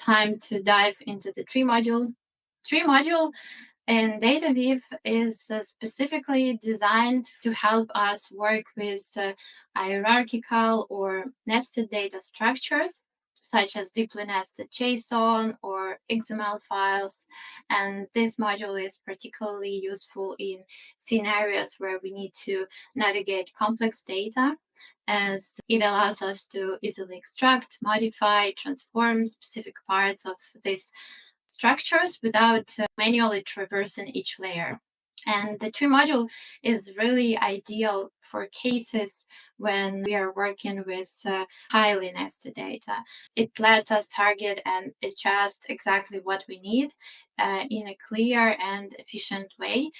time to dive into the tree module. Tree module in DataWeave is specifically designed to help us work with hierarchical or nested data structures, such as deeply nested JSON or XML files. And this module is particularly useful in scenarios where we need to navigate complex data, as it allows us to easily extract, modify, transform specific parts of these structures without manually traversing each layer. And the tree module is really ideal for cases when we are working with highly nested data. It lets us target and adjust exactly what we need in a clear and efficient way.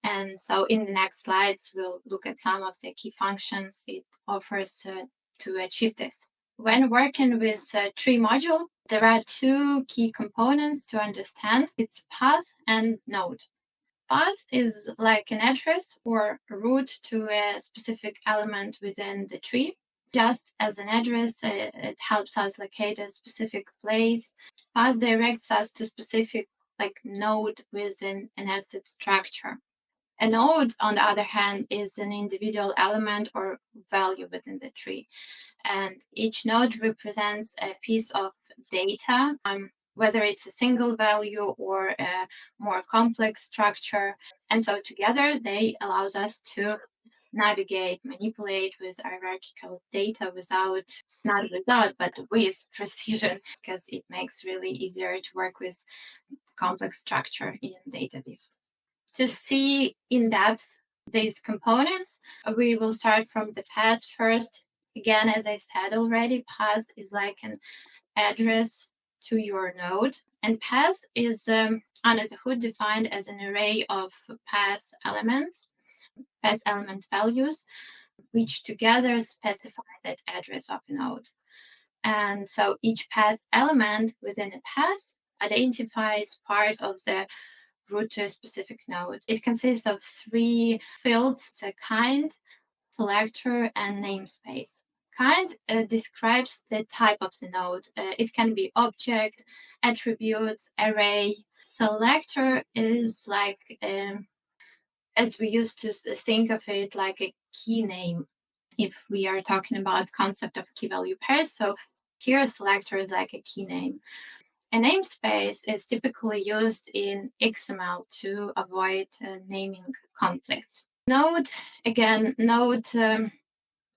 And so in the next slides, we'll look at some of the key functions it offers to achieve this. When working with a tree module, there are two key components to understand. It's path and node. Path is like an address or a route to a specific element within the tree. Just as an address, it helps us locate a specific place. Path directs us to specific node within a nested structure. A node, on the other hand, is an individual element or value within the tree. And each node represents a piece of data, whether it's a single value or a more complex structure. And so together, they allow us to navigate, manipulate with hierarchical data not without, but with precision, because it makes really easier to work with complex structure in DataWeave. To see in depth these components, we will start from the path first. Again, as I said already, path is like an address to your node. And path is under the hood defined as an array of path elements, path element values, which together specify that address of a node. And so each path element within a path identifies part of the route to a specific node. It consists of three fields: it's a kind, selector, and namespace. Kind describes the type of the node. It can be object, attributes, array. Selector is as we used to think of it, like a key name, if we are talking about concept of key value pairs. So here a selector is like a key name. A namespace is typically used in XML to avoid naming conflicts. Node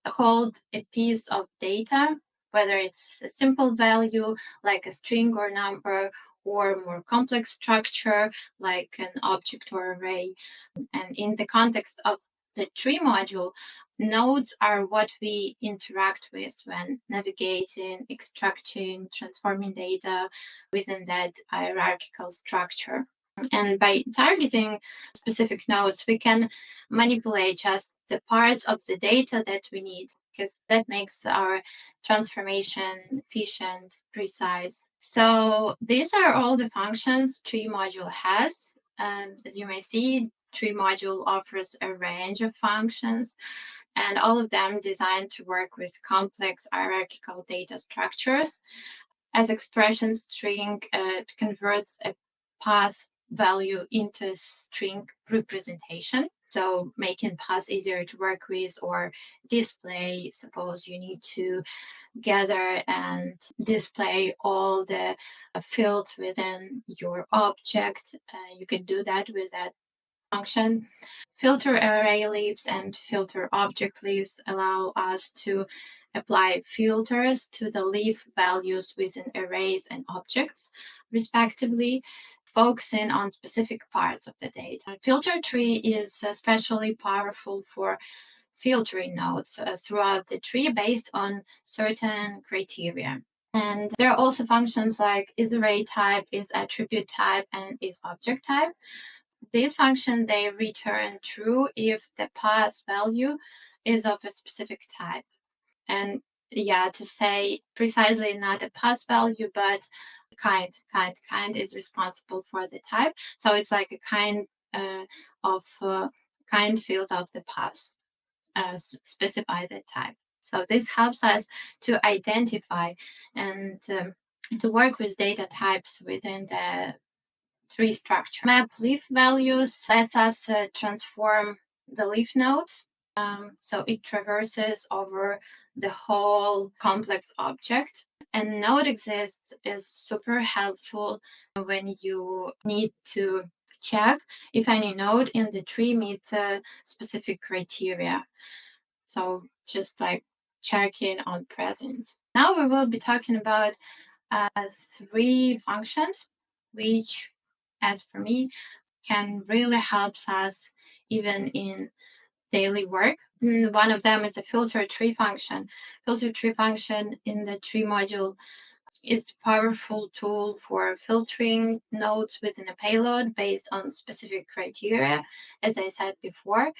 hold a piece of data, whether it's a simple value like a string or number, or more complex structure like an object or array. And in the context of the tree module, nodes are what we interact with when navigating, extracting, transforming data within that hierarchical structure. And by targeting specific nodes, we can manipulate just the parts of the data that we need, because that makes our transformation efficient, precise. So these are all the functions tree module has. As you may see, tree module offers a range of functions, and all of them designed to work with complex hierarchical data structures. As expression string converts a path value into string representation, so making paths easier to work with or display. Suppose you need to gather and display all the fields within your object. You can do that with that function. Filter array leaves and filter object leaves allow us to apply filters to the leaf values within arrays and objects, respectively, focusing on specific parts of the data. Filter tree is especially powerful for filtering nodes throughout the tree based on certain criteria. And there are also functions like is array type, is attribute type, and is object type. These functions, they return true if the path value is of a specific type. And to say precisely not a path value, but kind is responsible for the type. So it's like a kind field of the path, specify the type. So this helps us to identify and to work with data types within the tree structure. Map leaf values lets us transform the leaf nodes. So it traverses over the whole complex object. And node exists is super helpful when you need to check if any node in the tree meets specific criteria. So just like checking on presence. Now we will be talking about 3 functions, which, as for me, can really help us even in daily work. One of them is a filter tree function. Filter tree function in the tree module is a powerful tool for filtering nodes within a payload based on specific criteria, as I said before.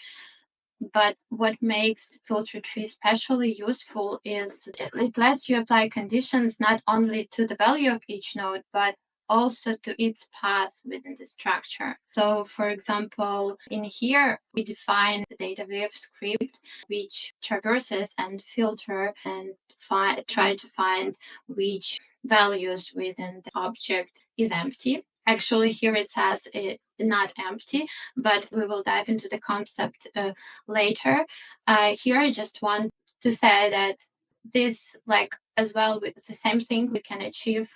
But what makes filter tree especially useful is it lets you apply conditions not only to the value of each node, but also to its path within the structure. So for example, in here, we define the DataWeave script, which traverses and filter and try to find which values within the object is empty. Actually, here it says it not empty, but we will dive into the concept later. Here I just want to say that this, like as well with the same thing we can achieve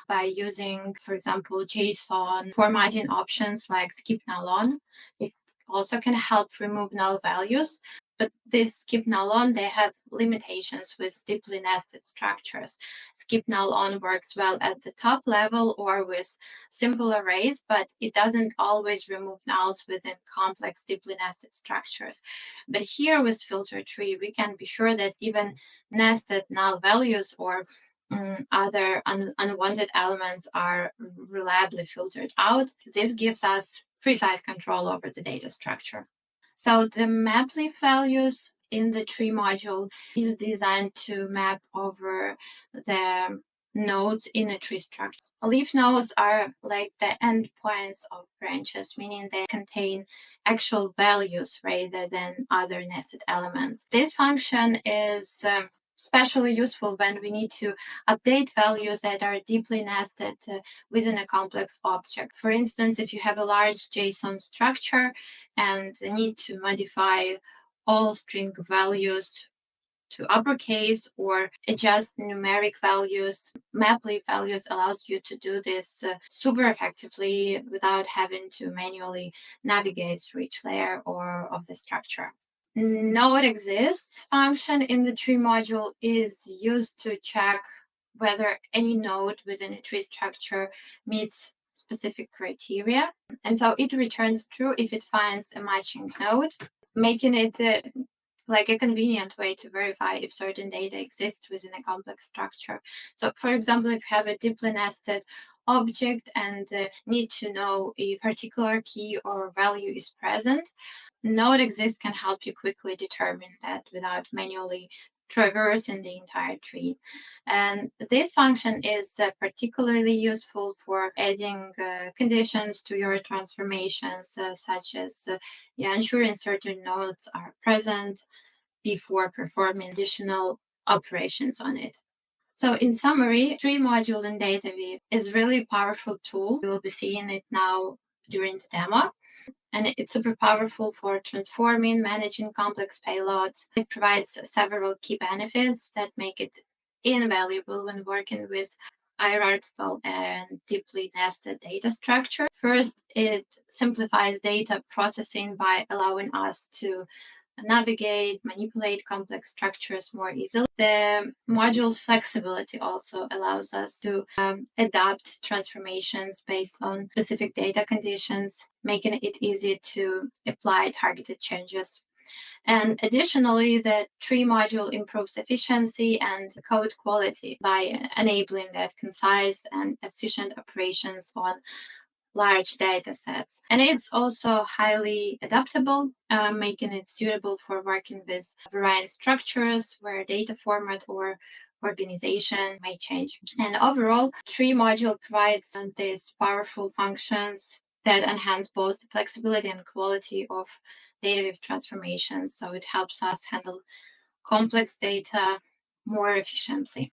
by using, for example, JSON formatting options like skip null on. It also can help remove null values. But this skip null on, they have limitations with deeply nested structures. Skip null on works well at the top level or with simple arrays, but it doesn't always remove nulls within complex deeply nested structures. But here with filter tree, we can be sure that even nested null values or other unwanted elements are reliably filtered out. This gives us precise control over the data structure. So the map leaf values in the tree module is designed to map over the nodes in a tree structure. Leaf nodes are like the endpoints of branches, meaning they contain actual values rather than other nested elements. This function is especially useful when we need to update values that are deeply nested within a complex object. For instance, if you have a large JSON structure and need to modify all string values to uppercase or adjust numeric values, map leaf values allows you to do this super effectively without having to manually navigate through each layer or of the structure. Node exists function in the tree module is used to check whether any node within a tree structure meets specific criteria. And so it returns true if it finds a matching node, making it like a convenient way to verify if certain data exists within a complex structure. So for example, if you have a deeply nested object and need to know if a particular key or value is present, node exists can help you quickly determine that without manually traversing the entire tree. And this function is particularly useful for adding conditions to your transformations, such as ensuring certain nodes are present before performing additional operations on it. So in summary, tree module in DataWeave is really a powerful tool. We will be seeing it now during the demo. And it's super powerful for transforming, managing complex payloads. It provides several key benefits that make it invaluable when working with hierarchical and deeply nested data structure. First, it simplifies data processing by allowing us to navigate, manipulate complex structures more easily. The module's flexibility also allows us to adapt transformations based on specific data conditions, making it easy to apply targeted changes. And additionally, the tree module improves efficiency and code quality by enabling that concise and efficient operations on large data sets. And it's also highly adaptable, making it suitable for working with varying structures where data format or organization may change. And overall, tree module provides these powerful functions that enhance both the flexibility and quality of DataWeave transformations. So it helps us handle complex data more efficiently.